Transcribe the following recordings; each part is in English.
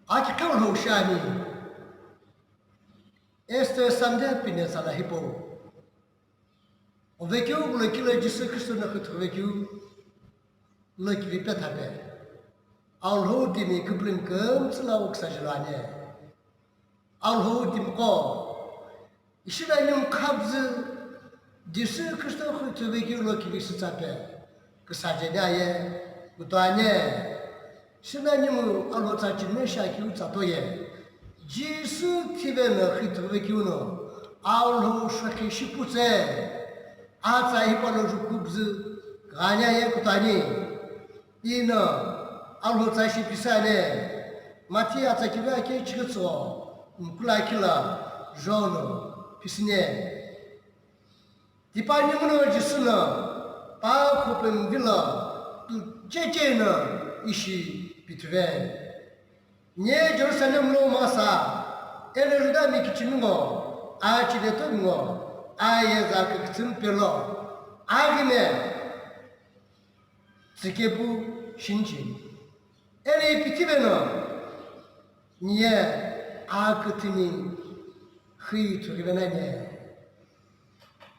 Akikau Hoshani este Sandel Pinesa la Hippo. O vechiul lăchile de să Cristo na cât vechiul lăchile pe tape. Al hodimi câplin căm să la oxagelane. Al hodim co. Și la nem cabză de să Cristo cât vechiul lăchile să tape. Că sageneaie cu toane. Și la nem al hoțacine și achiu țatoie. Jisu tivena cât vechiul no. Al hoșache și puțe. Ața hipano jukubză, gania e cu tani. Ina, alhoța și pisane. Matia ața chivea che chicățo, încula chila, jonă, pisine. Tipa nimănă gisână, pa copem vila, tu cecenă, iși pitve. Ne Jerusalem lo masa, ele juda mikicinungo, aci de tungo. Aia dacă țin pe loc, agime, țichepu șinci. Ele e pitivenă, nie acătini hâituri venene.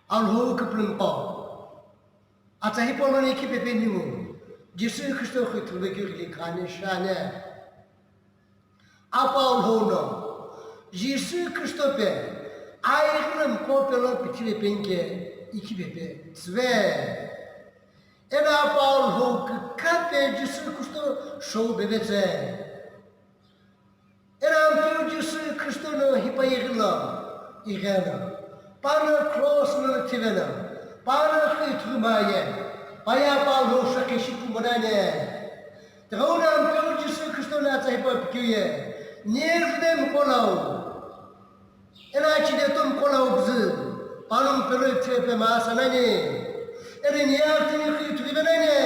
Alhou că plâmpo, ața hipolon echipe pe nimul, gisă Hristos hâituri vechiurile cane șane. Apa alhou no, gisă Hristope, ayrılım kopyalar bitire penge iki bebe zve. Ena paul hok kape cisı kusto show bebece. Ena ampiu cisı kusto no hipayırla igena. Pana cross no tivena. Pana khitrumaye. Paya paul hok shakeshi kumanane. Drona ampiu cisı kusto na tsaipapiye. Nierdem kolau. Ena cine tom cola obză, panum pe pe masa nane. Ere niar tine khitu venene.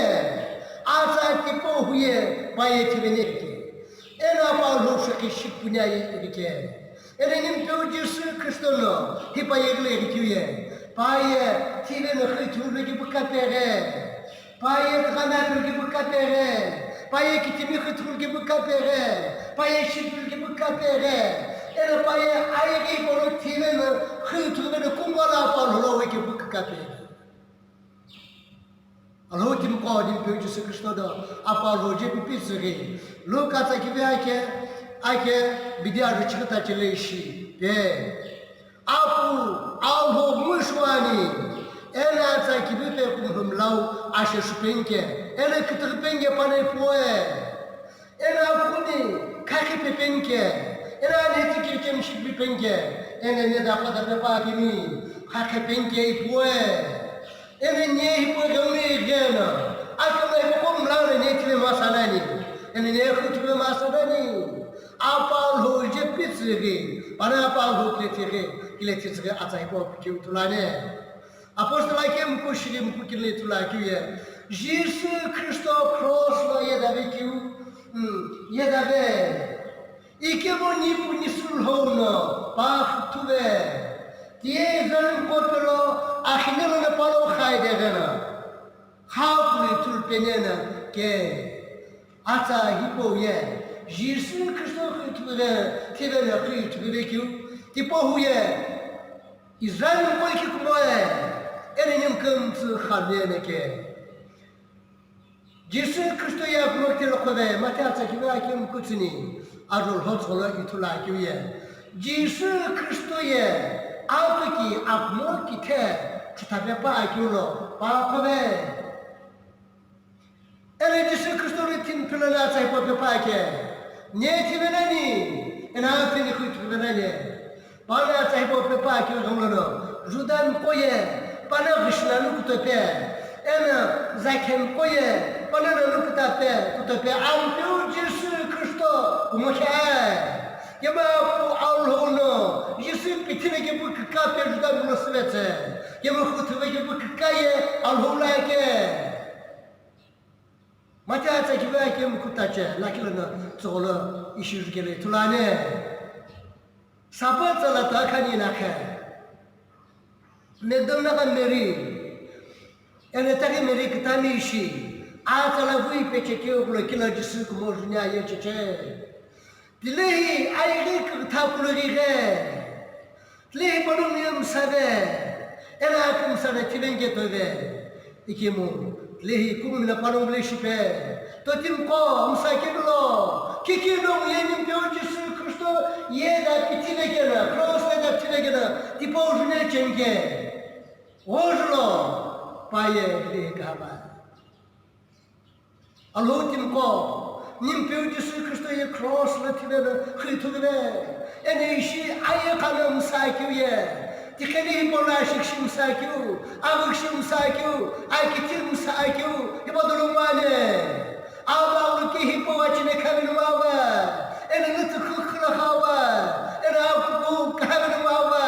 Ața tipo huye paie tiveneke. Ena paulo shake shipunya yeke. Ere nim pe ujisu kristono, hipaye gle paie tivene khitu lege bukapere. Paie dramatur ge bukapere. Paie kitimi khitu ge bukapere. Paie shipu ge bukapere. Era paie airi polo tivena khitu vene kumala palo weke bukape. Alho tim ko dim pe Jesu Cristo da apalo je pisere. Luca ta kive ake bidia rechita cheleshi. Pe. Apu alho mushwani. Ena ta kive pe kum lau ashe shupenke. Ena kitrpenge pane poe. Ena kuni kaki pepenke. Era neti kirkem shikbi penge, ene ne da pada pe pa kimi, hake penge ipue, ene ne ipue gami gena, akame kom laure neti le masanani, ene ne khutbe masanani, apal ho je pitsri, pana apal ho kile tsri atsai po ki utulane. Apostolai kem ko shilim ku kile tulakiye, Jesus Christo cross la yedavekiu, yedave. Ikemo nipu nisul hono, pah tuve. Tie zalim kopelo, achinelo ne palo khaide gena. Khapli tulpenena ke. Ata hipo ye. Jisu Kristo khitve, tivele khitve kiu. Tipo huye. Izrail koi ki kumoe. Erenim kum tsu khalene ke. Jisu Kristo ya prokte lokove, mate ata kive akim kutsini. Ajul hoțolo itula kiuye. Jisu Cristo ye. Altoki akmo kite. Chitabe pa akiulo. Pa kove. Ele Jisu Cristo ritin pilala tsai po pe pa ke. Neti venani. Ena afini khut venani. Pana tsai po pe pa ke gomlono. Judan koye. Pana vishnanu kutope. Ena zakem koye. Pana nu kutope. Kutope ampiu Jisu Cristo. Como que é? Que meu aluno no, Jesus pitine que por que cá per ajudar no svete. Que meu futuro que por que cá é aluno lá que. Mas já sei que vai que me cutache, naquilo na solo issues que ele tulane. Sabat la ta khani na kha. Ne dona ka meri. Ene ta ke meri kitami shi. A ta la vui pe che ke o kilo Jesus como junia ye che che. Dilehi ayrı kırtaplı gire. Dilehi bana miyim sana. En akım sana tilen getove. İkimu. Dilehi kumuna parang leşipe. Totim ko musakiblo. Kikino yenim teocisi Kristo yeda pitine gena. Cross da pitine gena. Tipo june chenge. Ojlo. Paye dilehi kahva. Alotim ko. Nim teocisi Kristo ye cross la tivena. Khituvene. Ene işi ayakana musakiye. Dikeli bolaşık şim sakiu, avık şim sakiu, akitir musakiu, ibadulumane. Ağabey'lik hipo açine kavim ava, ene nutukukla hava, ene avuk kavim ava,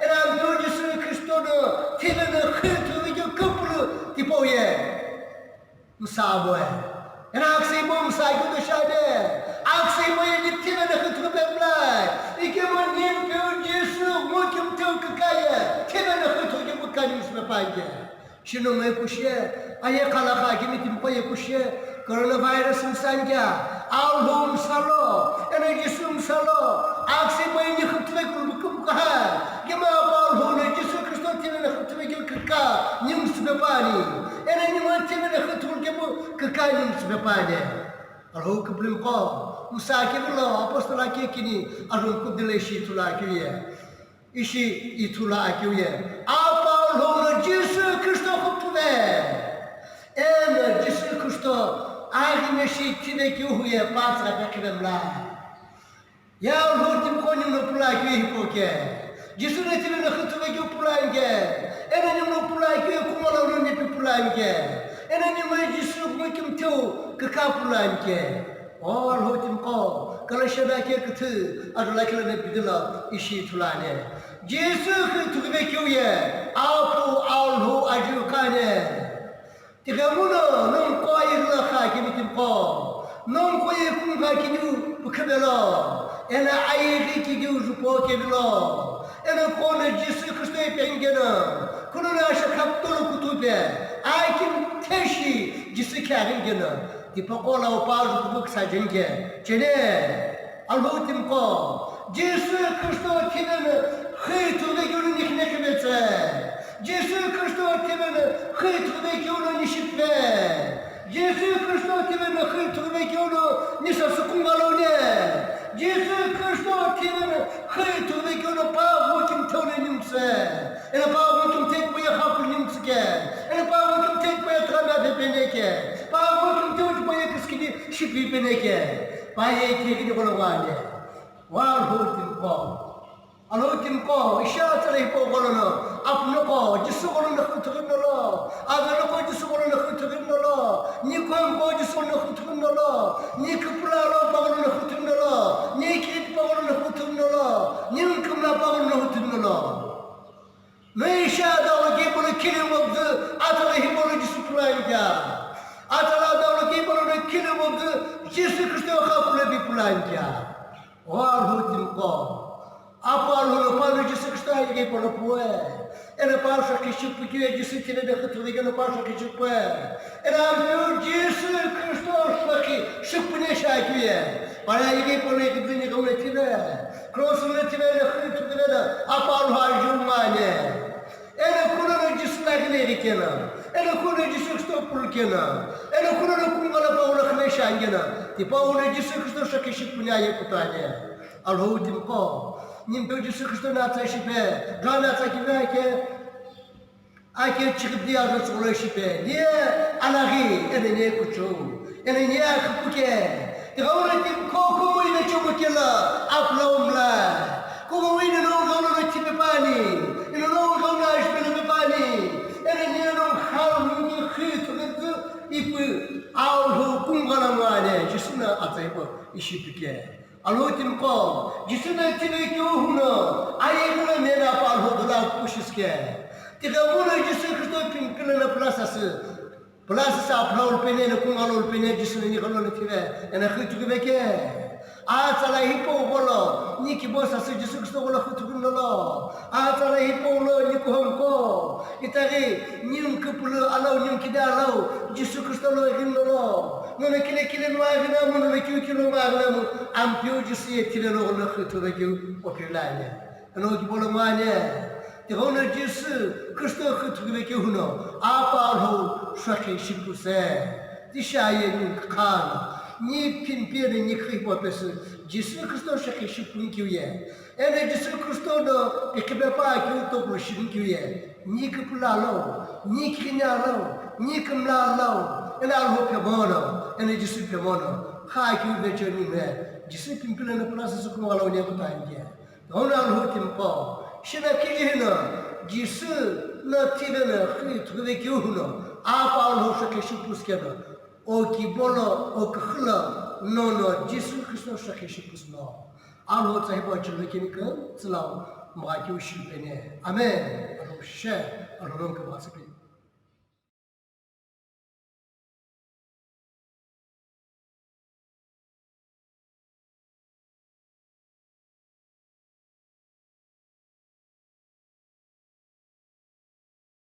ene amcacısı Kristo'nu tibine khırtuvcu kupru tipoye, musaboye. Ene aksibo musakiu dışarıda, aksibo yedip tibine khırtuvu beblay, ikemon yem peocesu mukim kakaya, temene khırtuvu bukanim smepayge. Şunu mepuşye, aye kalaka gibi timpoye puşye, coronavirus musanga, alhum salo, enerjisum salo, aksibo yeni khırtuvu kulbukum kaha, gema alhum enerjisi Kristo temene khırtuvu gil kaka, nim smepani, ene niman temene khırtuvu gibi kaka nim smepani. Alhum kublim ko. Musakiblo apostola kini arun kudleshi tulakiye ishi itulakiye apa lo Jesu Kristo khutve en Jesu Kristo agmeshi tineki huye patra beklemla ya lo tim konim no pulakiye hipoke Jesu ne tim no khutve ki pulange en no pulakiye kumalo no ne pulange en ni Jesu mukim tu kakapulange All hotim ko, kalau syabaki kethe, adalah kelana bidala isi tulane. Jesu Kristus bekiuye, apu alhu ajukane. Tiga muno, nom ko irla kha kimitim ko, nom ko yekun kha kidu bukabelo. Ena ayri kidu jupo kebelo. Ena ko na Jesu Kristus pengena. Kuno na shakaptolo kutube. Aikim teshi Jesu karingena. Tipakola upaju kubuk sajenge. Çene alhutim ko. Jesu Kristo timen khaytu ve gönül nikne kibetse. Jesu Kristo timen khaytu ve gönül nişitme. Jesu Kristo timen khaytu ve gönül nisa sukungalone. Jesu Kristo timen khaytu ve gönül pavu kim tone nimse. Ene pavu kim tek bu yakapul nimske. Ene pavu kim tek bu yatrama bebeneke. Pavu kim tek bu yakiskini şipi beneke. Paye tekini kolowale. Wal hotim ko. Alotim ko işaret hipo kolono. Apno ko Jesu kolono khutugin nolo. Agano ko Jesu kolono khutugin nolo. Nikom ko Jesu kolono khutugin nolo. Nikpulalo kolono khutugin nolo. Nikit kolono khutugin nolo. Nimkumla kolono khutugin nolo. Meşa da ki bunu kilim oldu. Atala hipo Jesu kulanja. Atala da ki bunu kilim oldu. Jesu Kristo khapule bi kulanja. Wal hotim ko. Apa lo pano Jesu Kristo ayge pono pue. Ena pasha que chupuque Jesu tine de khutuvega no pasha que chupue. Ena meu Jesu Kristo shaki chupune shakiye. Para ayge pono que tine como tine. Cross le tine de khutuvega apa lo hajumane. Ena kuno Jesu lagne dikena. Ena kuno Jesu Kristo pulkena. Ena kuno kungala paula khne shangena. Ti paula Jesu Kristo shaki chupune aye putane. Alhudim ko. Nim Jesu Kristo na taşipe, rana takibe ake çıkıp diye azıcık şipe. Niye alahi, ene niye kuçu, ene niye kupuke. Tıkavuratim kokumu ile çubukela, aplaumla. Kokumu ile no tipe pani, ile no aşbele pani. Ene niye no halmi khitu gitti, ipi avhu kungalamane. Jesu na atayıp işi pike. Alotim ko, Jesu na tine ki uhno, ayeguna mena par hodula pushiske. Tika muna Jesu Kristo pinkana na plasası aplaul pene na kungalul pene Jesu ni kalol tine, ena khitu kibeke. 阿在来一波了，你给我啥事就是说我了很多了，阿在来一波了，你不很高，你大概你们可不了，阿拉你们给的阿拉，就是说了很了，我们可能嘛个那么，我们就嘛个那么，俺表就是也提了了很多个就我给来呢，然后就不了嘛呢。然后呢，就是可是很多个就呢，阿爸后说开心不是，这下也你看。你凭别人你可以不表示，就是可是说开心不就也，那就是可是呢，别个别把就都不是就也，你可不拉喽，你可那喽，你可拉喽，那后偏忙了，那就是偏忙了，还就别叫你们，就是凭别人的不拉是什么老年不谈的，然后那后听不。现在看见呢，就是那天的呢，很特别久呢，阿爸老说开始不是的，我给不了，我给了，no，就是可是说开始不是了，阿老在把这个给你讲，知道，马就许配呢，阿门，阿老是，阿老能给我这个。